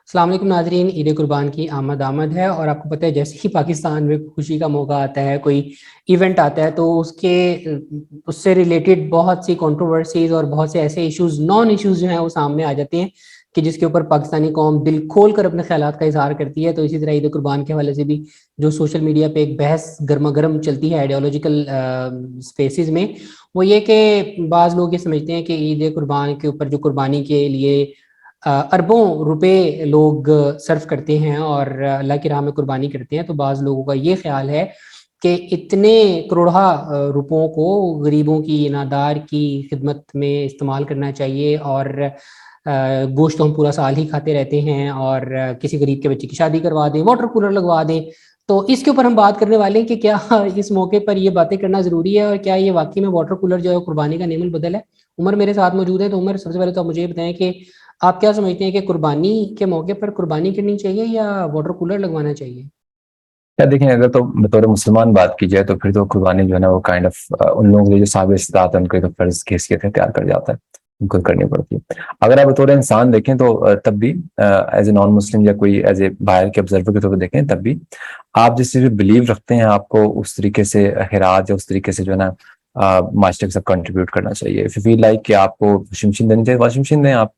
السلام علیکم ناظرین، عید قربان کی آمد آمد ہے، اور آپ کو پتہ ہے جیسے ہی پاکستان میں خوشی کا موقع آتا ہے، کوئی ایونٹ آتا ہے، تو اس سے ریلیٹڈ بہت سی کنٹروورسیز اور بہت سے ایسے ایشوز، نان ایشوز جو ہیں وہ سامنے آ جاتے ہیں کہ جس کے اوپر پاکستانی قوم دل کھول کر اپنے خیالات کا اظہار کرتی ہے۔ تو اسی طرح عید قربان کے حوالے سے بھی جو سوشل میڈیا پہ ایک بحث گرما گرم چلتی ہے آئیڈیالوجیکل اسپیسز میں، وہ یہ کہ بعض لوگ یہ سمجھتے ہیں کہ عید قربان کے اوپر جو قربانی کے لیے اربوں روپے لوگ صرف کرتے ہیں اور اللہ کی راہ میں قربانی کرتے ہیں، تو بعض لوگوں کا یہ خیال ہے کہ اتنے کروڑہ روپوں کو غریبوں کی، نادار کی خدمت میں استعمال کرنا چاہیے، اور گوشت ہم پورا سال ہی کھاتے رہتے ہیں، اور کسی غریب کے بچے کی شادی کروا دیں، واٹر کولر لگوا دیں۔ تو اس کے اوپر ہم بات کرنے والے ہیں کہ کیا اس موقع پر یہ باتیں کرنا ضروری ہے، اور کیا یہ واقعی میں واٹر کولر جو ہے قربانی کا نعم البدل ہے۔ عمر میرے ساتھ موجود ہے، تو عمر سب سے پہلے تو آپ مجھے یہ بتائیں کہ آپ کیا سمجھتے ہیں کہ قربانی کے موقع پر قربانی کرنی چاہیے یا واٹر کولر لگوانا چاہیے؟ کیا دیکھیں، اگر تو بطور مسلمان بات کی جائے تو پھر تو قربانی جو ہے نا وہ کائنڈ آف ان لوگوں کے جو صاحب استطاعت ہے ان کے تو فرض کی حیثیت اختیار کر جاتا ہے، ان کو کرنی پڑتی ہے۔ اگر آپ بطور انسان دیکھیں تو تب بھی ایز اے نان مسلم یا کوئی ایز اے باہر کے آبزرور کے طور پر دیکھیں، تب بھی آپ جس چیز پہ بلیو رکھتے ہیں آپ کو اس طریقے سے خیرات یا اس طریقے سے جو ہے نا معاشرے کے ساتھ کنٹریبیوٹ کرنا چاہیے۔ اف یو فیل لائک کہ آپ کو واشنگ مشین دینی چاہیے، واشنگ مشین دیں آپ۔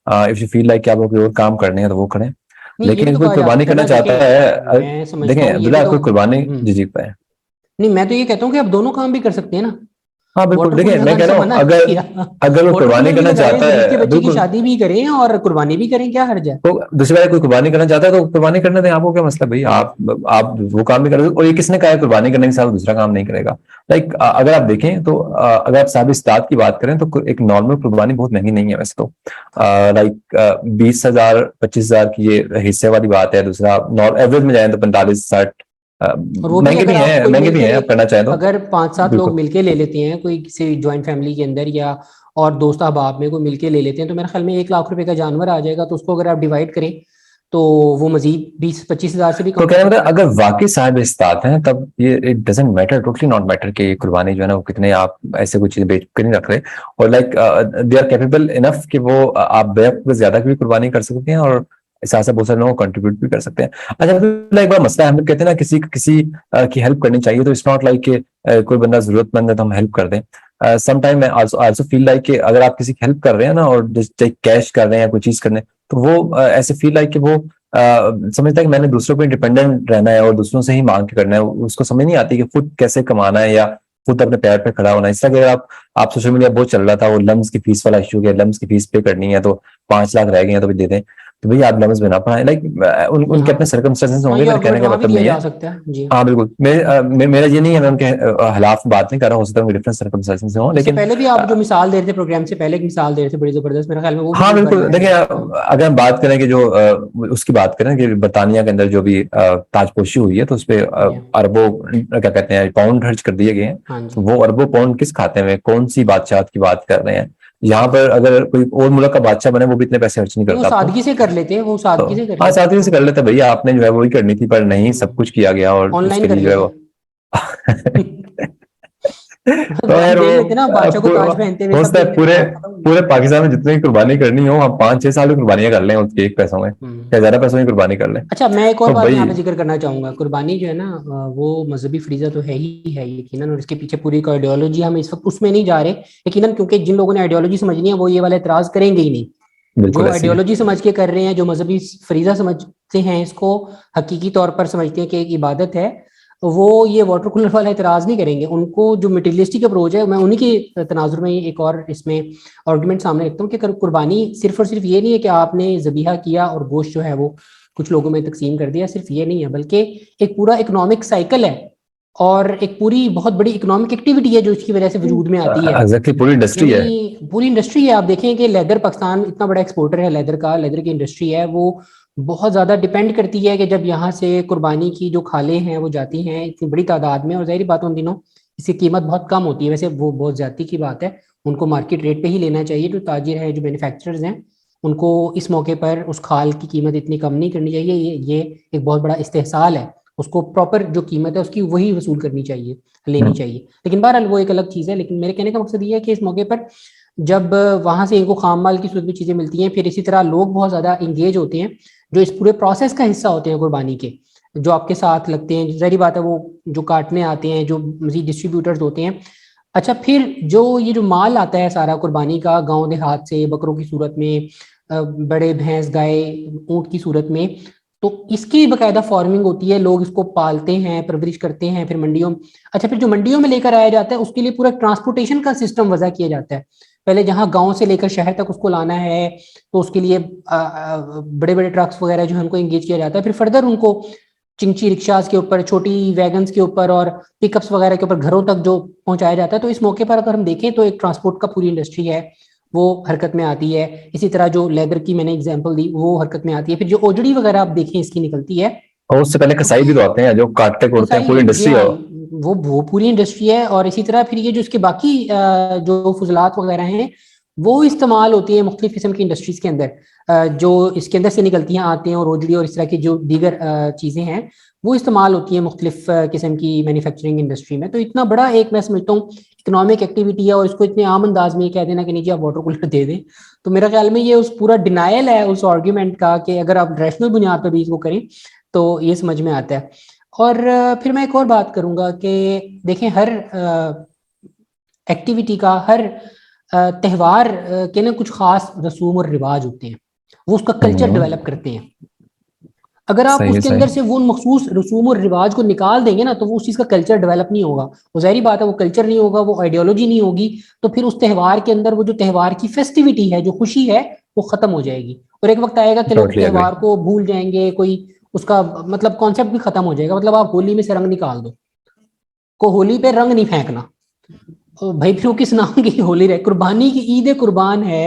اف یو فیل لائک کہ آپ کو کوئی اور کام کرنے ہیں تو وہ کریں۔ نہیں، یہ بھی لیکن تو کوئی کہا جا قربانی سکتا ہے کرنا نا، چاہتا دیکھیں ہے، میں سمجھتا دیکھیں ہوں یہ بھی عبداللہ تو کوئی قربانی جی پہ نہیں، میں تو یہ کہتا ہوں کہ آپ دونوں کام بھی کر سکتے ہیں نا۔ ہاں بالکل، واٹر دیکھیں کولر میں لگانے کہہ سے رہا ہوں منع نہیں اگر کیا، اگر وہ واٹر قربانی کولر بھی کرنا لگائیں، چاہتا غریب ہے کے بچے کی بالکل، شادی بھی کریں اور قربانی بھی کریں، کیا حرج ہے؟ تو دوسری بات کوئی قربانی کرنا چاہتا ہے تو قربانی کرنے دیں، آپ کو کیا مسئلہ بھائی، آپ وہ کام بھی کر رہے، اور یہ کس نے کہا ہے قربانی کرنے کے ساتھ دوسرا کام نہیں کرے گا؟ لائک اگر آپ دیکھیں تو اگر آپ صاحب استطاعت کی بات کریں تو ایک نارمل قربانی بہت مہنگی نہیں ہے ویسے تو، لائک 20,000 25,000 کی یہ حصے والی بات ہے۔ دوسرا ایوریج میں جائیں تو 45 60، اور وہ بھی مہنگے اگر بھی آپ ہیں، کوئی مہنگے مل بھی کے ہیں لے، آپ کرنا چاہیں تو اگر 5-7 لوگ بالکل۔ مل کے لے لیتے ہیں کوئی کسی جوائنٹ فیملی کے اندر، یا اور دوست احباب میں کوئی مل کے لے لیتے ہیں، تو میرے خیال میں 1 لاکھ روپے کا جانور آ جائے گا، تو اس کو اگر آپ ڈیوائڈ کریں تو وہ مزید 20-25 ہزار سے بھی تو کم کہنا پڑ مطلب سکتا ہے۔ اگر واقعی صاحب استطاعت ہیں تب یہ it doesn't matter, totally not matter کہ یہ قربانی جو ہے نا وہ کتنے آپ ایسے کوئی چیزیں بیچ کر نہیں رکھ رہے، اور like they are capable enough کہ وہ آپ بیک زیادہ کی بھی قربانی کر سکتے ہیں، اور ساتھ ساتھ بہت سارے لوگوں کو کنٹریبیوٹ بھی کر سکتے ہیں۔ اچھا ایک بار مسئلہ ہے، ہم لوگ کہتے ہیں نا کسی کی ہیلپ کرنی چاہیے، تو اٹس ناٹ لائک کہ کوئی بندہ ضرورت مند ہے تو ہم ہیلپ کر دیں۔ سم ٹائم میں آلسو فیل لائک کہ اگر آپ کسی کی ہیلپ کر رہے ہیں نا، اور کیش کر رہے ہیں یا کوئی چیز کرنے، تو وہ ایسے فیل لائک کہ وہ سمجھتا ہے کہ میں نے دوسروں پہ انڈیپینڈنٹ رہنا ہے اور دوسروں سے ہی مانگ کے کرنا ہے، اس کو سمجھ نہیں آتی کہ خود کیسے کمانا ہے یا خود اپنے پیر پہ کھڑا ہونا ہے۔ اس طرح کہ اگر آپ سوشل میڈیا بہت چل رہا تھا، وہ لمز کی فیس والا ایشو ہے، لمز کی فیس پے کرنی ہے تو 5 لاکھ رہ گئے ہیں تو بھی دے دیں، تو بھائی آپ لمز میں نہ پڑھائیں، لائک ان کے ہاں اپنے سرکمسٹانسز ہوں ہاں، گے، یہ میرے کہنے آرگومنٹ کا وہاں بھی مطلب دیا نہیں جا ہے۔ سکتا ہے جی۔ ہاں بالکل، میرا یہ نہیں ہے میں ان کے خلاف بات نہیں کر رہا، ہو سکتا ہے ڈفرنٹ سرکمسٹانسز ہوں، اس سے لیکن پہلے بھی آپ جو مثال دے رہے تھے، پروگرام سے پہلے ایک مثال دے رہے تھے بڑی زبردست، میرے خیال میں وہ بھی ہاں ایک بار بالکل، میں دیکھیں ہاں اگر ہم بات کریں کہ جو اس کی بات کریں کہ برطانیہ کے اندر جو بھی تاج پوشی ہوئی ہے تو اس پہ جی اربوں کیا کہتے ہیں پاؤنڈ خرچ کر دیے گئے ہیں، ہاں جی تو وہ اربوں پاؤنڈ کس کھاتے میں کون سی بادشاہت کی بات کر رہے ہیں؟ یہاں جی، پر اگر کوئی اور ملک کا بادشاہ بنے وہ بھی اتنے پیسے خرچ نہیں نہیں وہ کرتا آپ کو، سادگی سے کر لیتے ہیں، وہ تو سادگی سے کر ہاں لیتے ساتھ ہی ہیں، سے کر لیتے بھیا، آپ نے جو ہے وہی کرنی تھی پر نہیں، سب کچھ کیا گیا اور آن اس کے لائن کر لیے جو ہے لیتے وہ تو ہم یار دیکھ وہ لیتے ہیں نا بادشاہ کو تاج پہنتے ہوئے، ہو سب سکتا ہے دیکھ لیتے پورے ہیں، بات ختم ہو گئی۔ پورے پاکستان میں جتنی قربانی کرنی ہو ہم 5 6 سال کی قربانیاں کر لیں اس کے ایک پیسوں میں، یا زیادہ پیسوں کی قربانی کر لیں، اچھا، میں ایک اور تو بات یہاں بھائی پہ ذکر کرنا چاہوں گا۔ قربانی جو ہے نا وہ مذہبی فریضہ تو ہے ہی ہے یقیناً، اور اس کے پیچھے پوری ایک آئیڈیالوجی، ہم اس وقت اس میں نہیں جا رہے یقیناً، کیونکہ جن لوگوں نے آئیڈیالوجی سمجھنی ہے وہ یہ والا اعتراض کریں گے ہی نہیں۔ بالکل جو ایسی ہے۔ آئیڈیالوجی سمجھ کے کر رہے ہیں، جو مذہبی فریضہ سمجھتے ہیں، اس کو حقیقی طور پر سمجھتے ہیں کہ ایک عبادت ہے، وہ یہ واٹر کولر والا اعتراض نہیں کریں گے۔ ان کو جو مٹیریلسٹک اپروچ ہے، میں انہی کے تناظر میں ایک اور اس میں آرگومنٹ سامنے رکھتا ہوں کہ قربانی صرف اور صرف یہ نہیں ہے کہ آپ نے ذبیحہ کیا اور گوشت جو ہے وہ کچھ لوگوں میں تقسیم کر دیا، صرف یہ نہیں ہے، بلکہ ایک پورا اکنامک سائیکل ہے، اور ایک پوری بہت بڑی اکنامک ایکٹیویٹی ہے جو اس کی وجہ سے وجود میں آتی ہے۔ ایگزیکٹلی پوری انڈسٹری ہے۔ یعنی پوری انڈسٹری ہے، آپ دیکھیں کہ لیدر، پاکستان اتنا بڑا ایکسپورٹر ہے لیدر کا، لیدر کی انڈسٹری ہے، وہ بہت زیادہ ڈیپینڈ کرتی ہے کہ جب یہاں سے قربانی کی جو کھالیں ہیں وہ جاتی ہیں اتنی بڑی تعداد میں، اور ظاہری بات ان دنوں اس کی قیمت بہت کم ہوتی ہے، ویسے وہ بہت زیادتی کی بات ہے، ان کو مارکیٹ ریٹ پہ ہی لینا چاہیے، جو تاجر ہے، جو مینوفیکچررز ہیں، ان کو اس موقع پر اس کھال کی قیمت اتنی کم نہیں کرنی چاہیے، یہ ایک بہت بڑا استحصال ہے، اس کو پراپر جو قیمت ہے اس کی وہی وصول کرنی چاہیے، لینی چاہیے، لیکن بہرحال وہ ایک الگ چیز ہے۔ لیکن میرے کہنے کا مقصد یہ ہے کہ اس موقع پر جب وہاں سے ان کو خام مال کی صورت میں چیزیں ملتی ہیں، پھر اسی طرح لوگ بہت زیادہ انگیج ہوتے ہیں، جو اس پورے پروسیس کا حصہ ہوتے ہیں قربانی کے, جو آپ کے ساتھ لگتے ہیں, ظاہری بات ہے وہ جو کاٹنے آتے ہیں, جو مزید ڈسٹریبیوٹرز ہوتے ہیں. اچھا پھر یہ جو مال آتا ہے سارا قربانی کا گاؤں دیہات سے, بکروں کی صورت میں, بڑے بھینس گائے اونٹ کی صورت میں, تو اس کی باقاعدہ فارمنگ ہوتی ہے, لوگ اس کو پالتے ہیں, پرورش کرتے ہیں, پھر منڈیوں. اچھا پھر جو منڈیوں میں لے کر آیا جاتا ہے اس کے لیے پورا ٹرانسپورٹیشن کا سسٹم وضع کیا جاتا ہے. پہلے جہاں گاؤں سے لے کر شہر تک اس کو لانا ہے تو اس کے لیے بڑے بڑے ٹرکس وغیرہ جو ہے ان کو انگیج کیا جاتا ہے. پھر فردر ان کو چنچی رکشاز کے اوپر, چھوٹی ویگنز کے اوپر اور پک اپس وغیرہ کے اوپر گھروں تک جو پہنچایا جاتا ہے. تو اس موقع پر اگر ہم دیکھیں تو ایک ٹرانسپورٹ کا پوری انڈسٹری ہے وہ حرکت میں آتی ہے. اسی طرح جو لیدر کی میں نے اگزامپل دی وہ حرکت میں آتی ہے. پھر جو اوجڑی وغیرہ آپ دیکھیں اس کی نکلتی ہے, اور اس سے پہلے کسائی بھی تو آتے ہیں جو کاٹتے کوڑتے ہیں, پوری جی انڈسٹری ہاں, ہے. وہ پوری انڈسٹری ہے. اور اسی طرح پھر یہ جو اس کے باقی جو فضلات وغیرہ ہیں وہ استعمال ہوتی ہیں مختلف قسم کی انڈسٹریز کے اندر, جو اس کے اندر سے نکلتی ہیں, آتے ہیں اور روجڑی اور اس طرح کی جو دیگر چیزیں ہیں وہ استعمال ہوتی ہیں مختلف قسم کی مینوفیکچرنگ انڈسٹری میں. تو اتنا بڑا ایک میں سمجھتا ہوں اکنامک ایکٹیویٹی ہے, اور اس کو اتنے عام انداز میں کہہ دینا کہ نہیں جی آپ واٹر کولر دے دیں, تو میرا خیال میں یہ اس پورا ڈینائل ہے اس آرگیومنٹ کا کہ اگر آپ ریشنل بنیاد پہ بھی اس کو کریں تو یہ سمجھ میں آتا ہے. اور پھر میں ایک اور بات کروں گا کہ دیکھیں ہر ایکٹیویٹی کا, ہر تہوار کے نا کچھ خاص رسوم اور رواج ہوتے ہیں, وہ اس کا کلچر ڈیولپ کرتے ہیں. اگر آپ اس کے اندر سے وہ مخصوص رسوم اور رواج کو نکال دیں گے نا تو وہ اس چیز کا کلچر ڈیولپ نہیں ہوگا. وہ ظاہری بات ہے وہ کلچر نہیں ہوگا, وہ آئیڈیالوجی نہیں ہوگی, تو پھر اس تہوار کے اندر وہ جو تہوار کی فیسٹیوٹی ہے, جو خوشی ہے, وہ ختم ہو جائے گی. اور ایک وقت آئے گا کہ لوگ تہوار کو بھول جائیں گے, کوئی اس کا مطلب کانسیپٹ بھی ختم ہو جائے گا. مطلب آپ ہولی میں سے رنگ نکال دو, کو ہولی پہ رنگ نہیں پھینکنا, بھائی پھر وہ کس نام کی ہولی رہے. قربانی کی عید قربان ہے,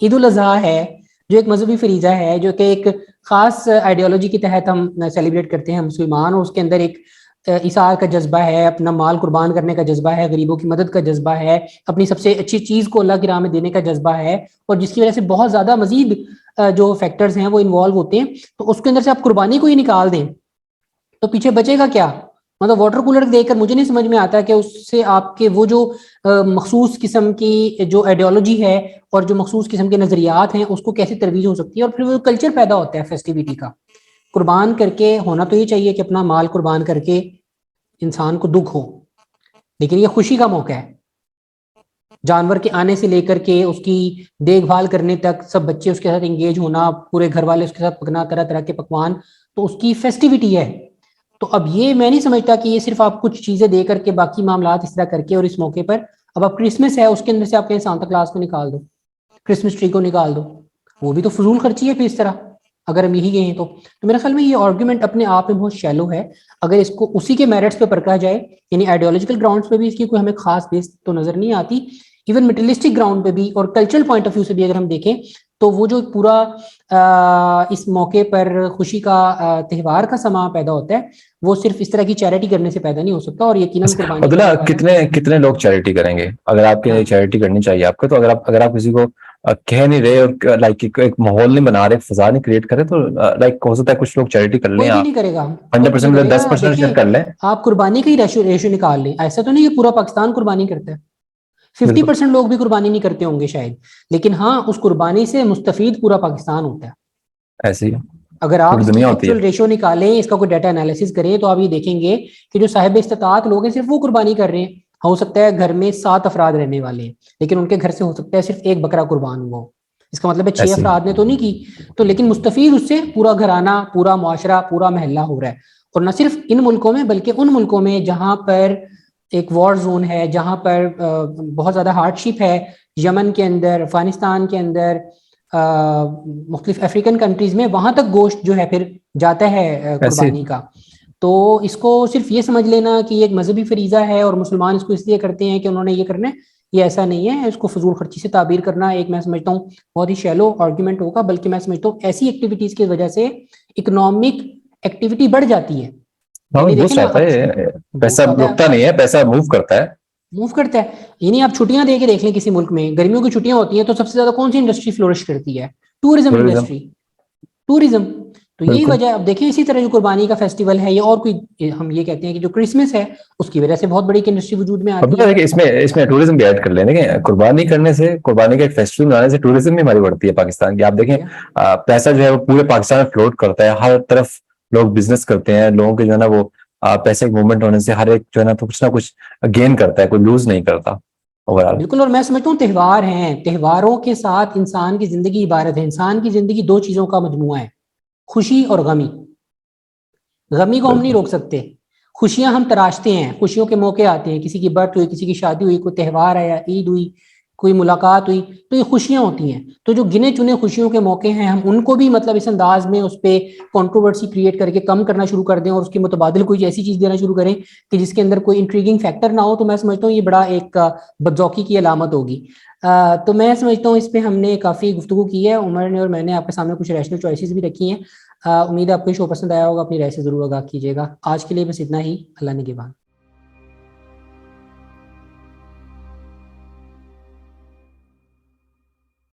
عید الاضحیٰ ہے, جو ایک مذہبی فریضہ ہے, جو کہ ایک خاص آئیڈیالوجی کے تحت ہم سیلیبریٹ کرتے ہیں مسلمان, اور اس کے اندر ایک ایثار کا جذبہ ہے, اپنا مال قربان کرنے کا جذبہ ہے, غریبوں کی مدد کا جذبہ ہے, اپنی سب سے اچھی چیز کو اللہ کی راہ میں دینے کا جذبہ ہے, اور جس کی وجہ سے بہت زیادہ مزید جو فیکٹرز ہیں وہ انوالو ہوتے ہیں. تو اس کے اندر سے آپ قربانی کو ہی نکال دیں تو پیچھے بچے گا کیا؟ مطلب واٹر کولر دیکھ کر مجھے نہیں سمجھ میں آتا کہ اس سے آپ کے وہ جو مخصوص قسم کی جو آئیڈیالوجی ہے اور جو مخصوص قسم کے نظریات ہیں اس کو کیسے ترویج ہو سکتی ہے. اور پھر وہ کلچر پیدا ہوتا ہے فیسٹیوٹی کا. قربان کر کے ہونا تو یہ چاہیے کہ اپنا مال قربان کر کے انسان کو دکھ ہو, لیکن یہ خوشی کا موقع ہے. جانور کے آنے سے لے کر کے اس کی دیکھ بھال کرنے تک سب بچے اس کے ساتھ انگیج ہونا, پورے گھر والے اس کے ساتھ پکنا, طرح طرح کے پکوان, تو اس کی فیسٹیوٹی ہے. تو اب یہ میں نہیں سمجھتا کہ یہ صرف آپ کچھ چیزیں دے کر کے باقی معاملات اس طرح کر کے, اور اس موقع پر اب آپ کرسمس ہے اس کے اندر سے آپ کہیں سانتا کلاس کو نکال دو, کرسمس ٹری کو نکال دو, وہ بھی تو فضول خرچی ہے پھر اس طرح اگر ہم یہی کہیں تو. میرا خیال میں یہ آرگومنٹ اپنے آپ میں بہت شیلو ہے. اگر اس کو اسی کے میرٹس پہ پرکھا جائے, یعنی آئیڈیالوجیکل گراؤنڈز پہ بھی اس کی کوئی ہمیں خاص بیس تو نظر نہیں آتی, ایون مٹیریلسٹک گراؤنڈ پہ بھی اور کلچرل پوائنٹ آف ویو سے بھی اگر ہم دیکھیں تو وہ جو پورا اس موقع پر خوشی کا تہوار کا سما پیدا ہوتا ہے وہ صرف اس طرح کی چیریٹی کرنے سے پیدا نہیں ہو سکتا. اور یقیناً قربانی کا موقع کتنے لوگ چیریٹی کریں گے اگر آپ کی چیریٹی کرنی چاہیے آپ کو, تو اگر آپ کسی کو کہہ نہیں رہے اور لائک ایک ماحول نہیں بنا رہے, فضا نہیں کریٹ کرے, تو لائک ہو سکتا ہے کچھ لوگ چیریٹی کر لیں, کوئی بھی آپ نہیں کرے گا, 100% 10% شیئر کر لیں. آپ قربانی کا ہی ریشو نکال لیں. ایسا تو نہیں کہ پورا پاکستان قربانی کرتا ہے, 50% لوگ بھی قربانی نہیں کرتے ہوں گے شاید, لیکن ہاں اس قربانی سے مستفید پورا پاکستان ہوتا ہے. ایسے ہی اگر آپ پوری اس کی دنیا ہوتی ہے. ایکچوئل ریشو نکالیں, اس کا کوئی ڈیٹا انالیسس کریں, تو آپ یہ دیکھیں گے کہ جو صاحب استطاعت لوگ ہیں صرف وہ قربانی کر رہے ہیں. ہو سکتا ہے گھر میں 7 افراد رہنے والے ہیں, لیکن ان کے گھر سے ہو سکتا ہے صرف 1 بکرا قربان ہوا ہو. اس کا مطلب ہے 6 افراد نے تو نہیں کی, تو لیکن مستفید اس سے پورا گھرانہ, پورا معاشرہ, پورا محلہ ہو رہا ہے. اور نہ صرف ان ملکوں میں بلکہ ان ملکوں میں جہاں پر ایک وار زون ہے, جہاں پر بہت زیادہ ہارڈ شپ ہے, یمن کے اندر, افغانستان کے اندر, مختلف افریقن کنٹریز میں, وہاں تک گوشت جو ہے پھر جاتا ہے قربانی کا. تو اس کو صرف یہ سمجھ لینا کہ یہ ایک مذہبی فریضہ ہے اور مسلمان اس کو اس لیے کرتے ہیں کہ انہوں نے یہ کرنا ہے, یہ ایسا نہیں ہے. اس کو فضول خرچی سے تعبیر کرنا ایک میں سمجھتا ہوں بہت ہی شیلو آرگومنٹ ہوگا, بلکہ میں سمجھتا ہوں ایسی ایکٹیویٹیز کی وجہ سے اکنامک ایکٹیویٹی بڑھ جاتی ہے. بوسٹ آتا ہے, پیسہ رکتا نہیں ہے, پیسہ موو کرتا ہے, یعنی آپ چھٹیاں دے کے دیکھ لیں کسی ملک میں, گرمیوں کی چھٹیاں ہوتی ہیں تو سب سے زیادہ کون سی انڈسٹری فلورش کرتی ہے؟ Tourism industry. ٹوریزم تو یہی بالکل وجہ اب دیکھیں اسی طرح جو قربانی کا فیسٹیول ہے یا اور کوئی ہم یہ کہتے ہیں کہ جو کرسمس ہے اس کی وجہ سے بہت بڑی انڈسٹری وجود میں اور آتی پتہ ہے. ہے کہ اس میں ٹوریزم بھی ایڈ کر لیں. دیکھیں قربانی کرنے سے، قربانی کا ایک فیسٹیول منانے سے ٹوریزم بھی ہماری بڑھتی ہے پاکستان کی. آپ دیکھیں پیسہ جو ہے وہ پورے پاکستان میں فلوٹ کرتا ہے، ہر طرف لوگ بزنس کرتے ہیں، لوگوں کے جو ہے نا وہ پیسے موومنٹ ہونے سے ہر ایک جو ہے نا تو کچھ نہ کچھ گین کرتا ہے، کوئی لوز نہیں کرتا اوور آل. بالکل. اور میں سمجھتا ہوں تہوار ہیں، تہواروں کے ساتھ انسان کی زندگی عبارت ہے. انسان کی زندگی دو چیزوں کا مجموعہ ہے، خوشی اور غمی. غمی کو ہم نہیں بالکل روک سکتے، خوشیاں ہم تراشتے ہیں. خوشیوں کے موقع آتے ہیں، کسی کی برتھ ہوئی، کسی کی شادی ہوئی، کوئی تہوار آیا، عید ہوئی، کوئی ملاقات ہوئی، تو یہ خوشیاں ہوتی ہیں. تو جو گنے چنے خوشیوں کے موقع ہیں ہم ان کو بھی مطلب اس انداز میں اس پہ کنٹروورسی کریٹ کر کے کم کرنا شروع کر دیں اور اس کے متبادل کوئی ایسی چیز دینا شروع کریں کہ جس کے اندر کوئی انٹریگنگ فیکٹر نہ ہو. تو میں سمجھتا ہوں یہ بڑا ایک بدذوقی کی علامت ہوگی. تو میں سمجھتا ہوں اس پہ ہم نے کافی گفتگو کی ہے، عمر نے اور میں نے آپ کے سامنے کچھ ریشنل چوائسیز بھی رکھی ہیں. امید ہے آپ کو شو پسند آیا ہوگا. اپنی رائے سے ضرور آگاہ کیجیے گا. آج کے لیے بس اتنا ہی. اللہ نگہبان.